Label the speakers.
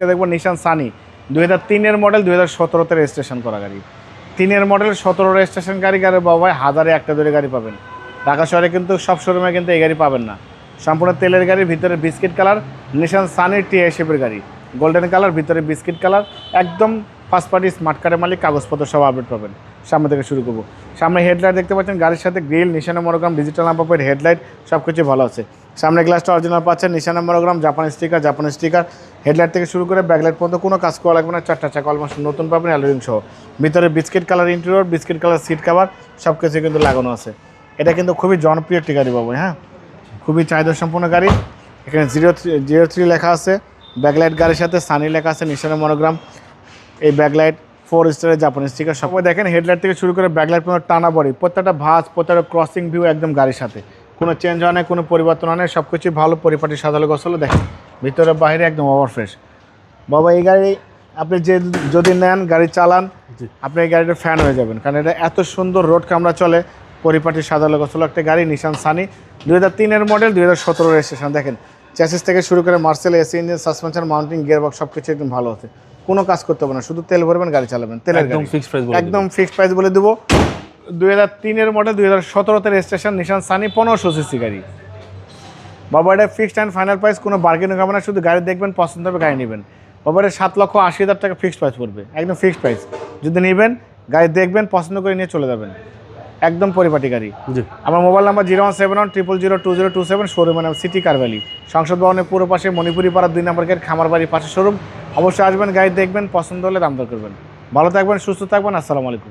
Speaker 1: দেখবো নিশান Sunny 2003-এর model, 2017-তে registration করা গাড়ি। 3-এর মডেল, 17 রেজিস্ট্রেশন গাড়ি বাবা হাজারে একটা ধরে গাড়ি পাবেন। ঢাকা শহরে কিন্তু সব শোরুমে কিন্তু এই গাড়ি পাবেন না। সম্পূর্ণ তেলের গাড়ি, ভিতরে বিস্কিট কালার, নিশান সানি টিআই শেপের গাড়ি, গোল্ডেন কালার, ভিতরে বিস্কিট কালার, একদম ফার্স্ট পার্টি স্মার্ট কার্ডের মালিক, কাগজপত্র সব আপডেট পাবেন। সামনে থেকে শুরু করবো। সামনে হেডলাইট দেখতে পাচ্ছেন, গাড়ির সাথে গ্রিল, নিশানের monogram, digital number plate, headlight সব কিছু ভালো আছে। সামনে গ্লাসটা অরিজিনাল পাচ্ছেন, নিশানের মনোগ্রাম, জাপানি স্টিকার, হেডলাইট থেকে শুরু করে ব্যাকলাইট পর্যন্ত কোনো কাজ করা লাগবে না। 4টা চাকা অলমোস্ট নতুন পাবেন অ্যালুমিনিয়াম সহ। ভিতরে biscuit colour interior, biscuit colour seat cover সব কিছু কিন্তু লাগানো আছে। এটা কিন্তু খুবই জনপ্রিয় একটি গাড়ি পাবো, হ্যাঁ, খুবই চাহিদা সম্পন্ন গাড়ি। এখানে 03 লেখা আছে, ব্যাকলাইট গাড়ির সাথে সানি লেখা আছে, নিশানের মনোগ্রাম, এই ব্যাকলাইট 4 স্টারের জাপানি স্টিকার। সবাই দেখেন হেডলাইট থেকে শুরু করে ব্যাকলাইট পর্যন্ত টানা বডি, প্রত্যেকটা ভাঁজ, প্রত্যেকটা ক্রসিং ভিউ একদম গাড়ির সাথে, কোনো চেঞ্জ হয় না, কোনো পরিবর্তন হয় না, সব কিছু ভালো পরিপাটি সাজালো গোছালো। দেখেন ভিতরে বাইরে একদম ওভার ফ্রেশ বাবা। এই গাড়ি আপনি যদি নেন, গাড়ি চালান, আপনি এই গাড়িটার ফ্যান হয়ে যাবেন, কারণ এটা এত সুন্দর রোড কামরা চলে, পরিপাটি সাজালো গোছালো একটা গাড়ি। নিশান সানি 2003-এর মডেল, 2017 রেজিস্ট্রেশন। দেখেন চ্যাসিস থেকে শুরু করে Marcel, AC engine, suspension, mounting, gearbox সব কিছু একদম ভালো আছে, কোনো কাজ করতে হবে না, শুধু তেল ভরবেন, গাড়ি চালাবেন। তেলের
Speaker 2: একদম ফিক্সড প্রাইস,
Speaker 1: একদম ফিক্সড প্রাইস বলে দেবো। 2003-এর মডেল, 2017-তে রেজিস্ট্রেশন, নিশান সানি 1500 সিসি গাড়ি বাবা। এটা ফিক্সড অ্যান্ড ফাইনাল প্রাইস, কোনো বার্গেনিং হবে না, শুধু গাড়ি দেখবেন, পছন্দ হবে গাড়ি নেবেন বাবা। এটা 7,80,000 টাকা ফিক্সড প্রাইস পড়বে, একদম ফিক্সড প্রাইস। যদি নেবেন, গাড়ি দেখবেন, পছন্দ করে নিয়ে চলে যাবেন, একদম পরিপাটি গাড়ি। আমার মোবাইল নাম্বার 01710002027, শোরুমের নাম সিটি কার ভ্যালি, সংসদ ভবনের পুরো পাশে, মণিপুরি পাড়া 2 নম্বর গেট, খামার বাড়ির পাশে শোরুম। অবশ্যই আসবেন, গাড়ি দেখবেন, পছন্দ হলে দাম দর করবেন। ভালো থাকবেন, সুস্থ থাকবেন, আসসালামু আলাইকুম।